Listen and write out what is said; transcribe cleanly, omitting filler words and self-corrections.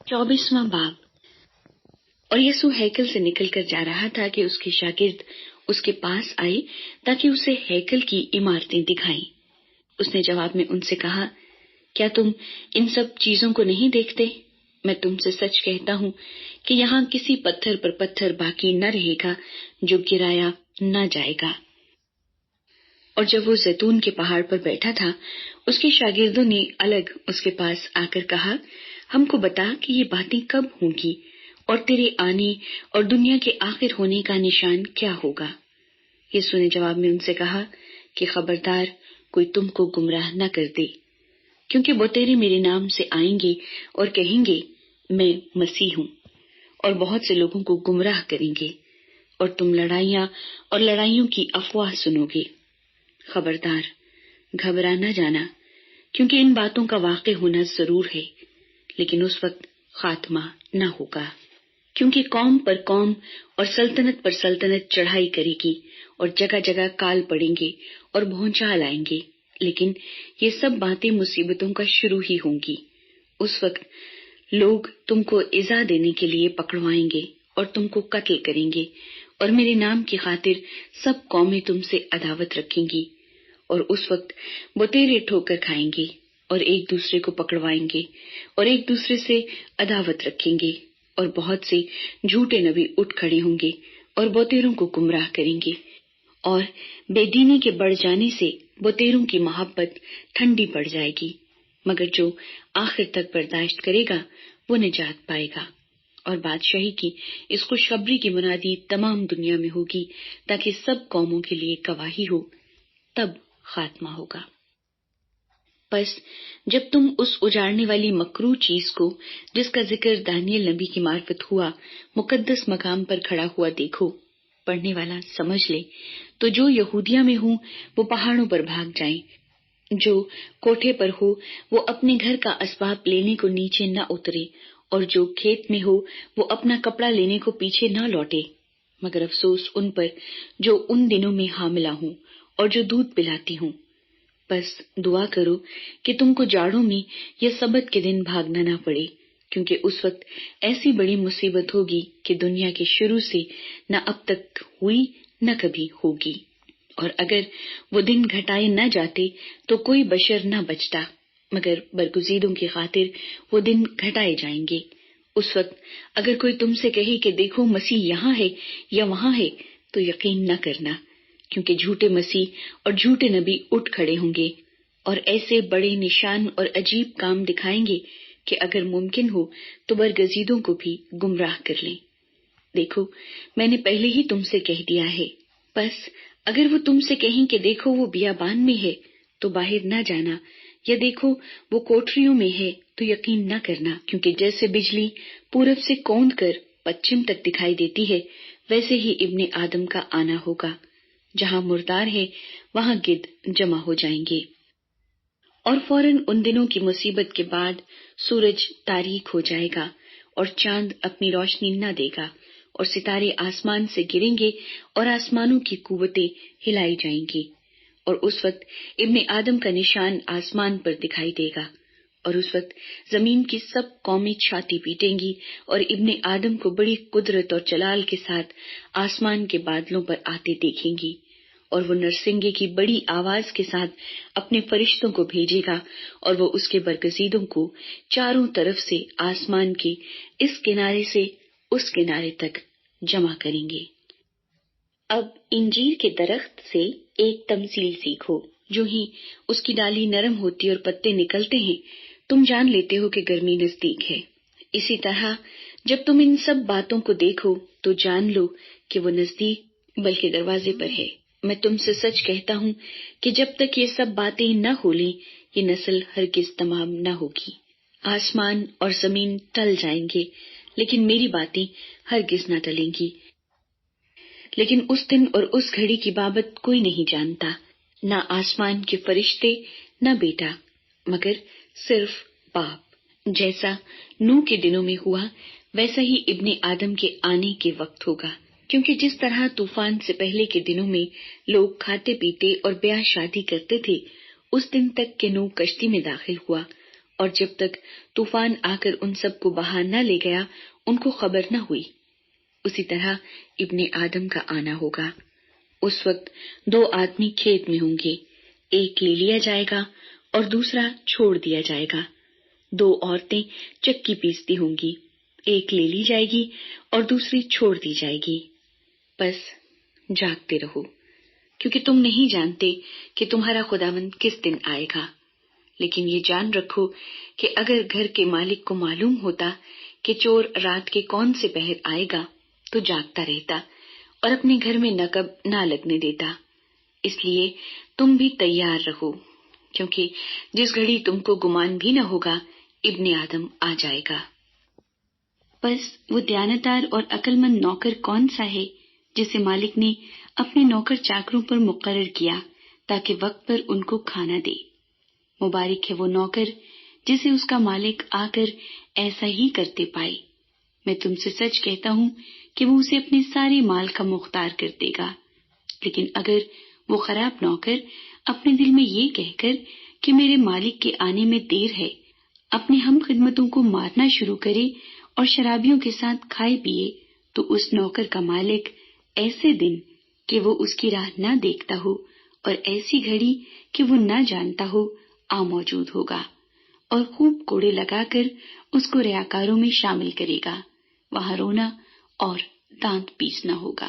24वां बाब। और यीशु हैकल से निकल कर जा रहा था कि उसके शागिर्द उसके पास आए ताकि उसे हैकल की इमारतें दिखाएं। उसने जवाब में उनसे कहा, क्या तुम इन सब चीजों को नहीं देखते? मैं तुमसे सच कहता हूँ कि यहाँ किसी पत्थर पर पत्थर बाकी न रहेगा जो गिराया न जाएगा। और जब वो जैतून के पहाड़ पर बैठा था, उसके शागिर्दों ने अलग उसके पास आकर कहा, हमको बता कि ये बातें कब होंगी और तेरे आने और दुनिया के आखिर होने का निशान क्या होगा? यीशु ने जवाब में उनसे कहा कि खबरदार कोई तुमको गुमराह न कर दे, क्योंकि बहुतेरे मेरे नाम से आएंगे और कहेंगे मैं मसीह हूँ, और बहुत से लोगों को गुमराह करेंगे, और तुम लड़ाइयाँ और लड़ाइयों की अफवाह सुनोगे। खबरदार, घबरा न जाना, क्योंकि इन बातों का वाक़ई होना जरूर है, लेकिन उस वक्त खात्मा न होगा। क्योंकि कौम पर कौम और सल्तनत पर सल्तनत चढ़ाई करेगी, और जगह जगह काल पड़ेंगे और भूचाल आएंगे, लेकिन ये सब बातें मुसीबतों का शुरू ही होंगी। उस वक्त लोग तुमको इज़ा देने के लिए पकड़वाएंगे और तुमको कत्ल करेंगे, और मेरे नाम की खातिर सब कौमें तुमसे अदावत रखेंगी। और उस वक्त बहुतेरे ठोकर खाएंगे और एक दूसरे को पकड़वाएंगे और एक दूसरे से अदावत रखेंगे, और बहुत से झूठे नबी उठ खड़े होंगे और बहुतेरों को गुमराह करेंगे। और बेदीनी के बढ़ जाने से बहुतेरों की मोहब्बत ठंडी पड़ जाएगी, मगर जो आखिर तक बर्दाश्त करेगा वो निजात पाएगा। और बादशाही की इस खुशखबरी की मुनादी तमाम दुनिया में होगी, ताकि सब कौमों के लिए गवाही हो, तब खात्मा होगा। बस जब तुम उस उजाड़ने वाली मकरू चीज को, जिसका जिक्र दानियल नबी की मार्फत हुआ, मुकद्दस मकाम पर खड़ा हुआ देखो, पढ़ने वाला समझ ले, तो जो यहूदिया में हो वो पहाड़ों पर भाग जाएं, जो कोठे पर हो वो अपने घर का असबाब लेने को नीचे न उतरे, और जो खेत में हो वो अपना कपड़ा लेने को पीछे न लौटे। मगर अफसोस उन पर जो उन दिनों में हामिला हूँ और जो दूध पिलाती हूँ। बस दुआ करो कि तुमको जाड़ों में या सबत के दिन भागना ना पड़े, क्योंकि उस वक्त ऐसी बड़ी मुसीबत होगी कि दुनिया के शुरू से न अब तक हुई न कभी होगी। और अगर वो दिन घटाए न जाते तो कोई बशर न बचता, मगर बरगुज़ीदों की खातिर वो दिन घटाए जाएंगे। उस वक्त अगर कोई तुमसे कहे कि देखो मसीह यहाँ है या वहाँ है, तो यकीन न करना, क्योंकि झूठे मसीह और झूठे नबी उठ खड़े होंगे और ऐसे बड़े निशान और अजीब काम दिखाएंगे कि अगर मुमकिन हो तो बरगुज़ीदों को भी गुमराह कर लें। देखो, मैंने पहले ही तुमसे कह दिया है। बस अगर वो तुमसे कहें कि देखो वो बियाबान में है, तो बाहर न जाना, या देखो वो कोठरियों में है, तो यकीन न करना, क्योंकि जैसे बिजली पूरब से कौंध कर पश्चिम तक दिखाई देती है, वैसे ही इब्ने आदम का आना होगा। जहाँ मुर्दार है वहाँ गिद्ध जमा हो जाएंगे। और फौरन उन दिनों की मुसीबत के बाद सूरज तारीक हो जाएगा और चांद अपनी रोशनी न देगा, और सितारे आसमान से गिरेंगे और आसमानों की कुव्वतें हिलाई जाएंगी। और उस वक्त इब्ने आदम का निशान आसमान पर दिखाई देगा, और उस वक्त जमीन की सब कौमें छाती पीटेंगी और इब्ने आदम को बड़ी कुदरत और जलाल के साथ आसमान के बादलों पर आते देखेंगी। और वो नरसिंगे की बड़ी आवाज के साथ अपने फरिश्तों को भेजेगा, और वो उसके बरगुज़ीदों को चारों तरफ से आसमान के इस किनारे से उस किनारे तक जमा करेंगे। अब इंजीर के दरख्त से एक तमसील सीखो। जो ही उसकी डाली नरम होती और पत्ते निकलते हैं, तुम जान लेते हो कि गर्मी नजदीक है। इसी तरह जब तुम इन सब बातों को देखो तो जान लो कि वो नजदीक बल्कि दरवाजे पर है। मैं तुमसे सच कहता हूँ कि जब तक ये सब बातें न हो लें, ये नस्ल हरगिज तमाम न होगी। आसमान और जमीन टल जाएंगे, लेकिन मेरी बातें हरगिज न टलेंगी। लेकिन उस दिन और उस घड़ी की बाबत कोई नहीं जानता, न आसमान के फरिश्ते न बेटा, मगर सिर्फ बाप। जैसा नूह के दिनों में हुआ, वैसा ही इब्ने आदम के आने के वक्त होगा। क्योंकि जिस तरह तूफान से पहले के दिनों में लोग खाते पीते और ब्याह शादी करते थे, उस दिन तक के नूह कश्ती में दाखिल हुआ اور جب تک طوفان آ کر ان سب کو بہا نہ لے گیا ان کو خبر نہ ہوئی۔ اسی طرح ابن آدم کا آنا ہوگا۔ اس وقت 2 آدمی کھیت میں ہوں گے، ایک لے لیا جائے گا اور دوسرا چھوڑ دیا جائے گا۔ 2 عورتیں چکی پیستی ہوں گی، ایک لے لی جائے گی اور دوسری چھوڑ دی جائے گی۔ بس جاگتے رہو، کیونکہ تم نہیں جانتے کہ تمہارا خداوند کس دن آئے گا۔ لیکن یہ جان رکھو کہ اگر گھر کے مالک کو معلوم ہوتا کہ چور رات کے کون سے پہر آئے گا تو جاگتا رہتا اور اپنے گھر میں نقب نہ لگنے دیتا۔ اس لیے تم بھی تیار رہو، کیونکہ جس گھڑی تم کو گمان بھی نہ ہوگا ابن آدم آ جائے گا۔ بس وہ دیانتدار اور عقل مند نوکر کون سا ہے جسے مالک نے اپنے نوکر چاکروں پر مقرر کیا تاکہ وقت پر ان کو کھانا دے۔ مبارک ہے وہ نوکر جسے اس کا مالک آ کر ایسا ہی کرتے پائے۔ میں تم سے سچ کہتا ہوں کہ وہ اسے اپنے سارے مال کا مختار کر دے گا۔ لیکن اگر وہ خراب نوکر اپنے دل میں یہ کہہ کر کہ میرے مالک کے آنے میں دیر ہے، اپنے ہم خدمتوں کو مارنا شروع کرے اور شرابیوں کے ساتھ کھائے پیے، تو اس نوکر کا مالک ایسے دن کہ وہ اس کی راہ نہ دیکھتا ہو اور ایسی گھڑی کہ وہ نہ جانتا ہو آ موجود ہوگا اور خوب کوڑے لگا کر اس کو ریاکاروں میں شامل کرے گا، وہاں رونا اور دانت پیسنا ہوگا۔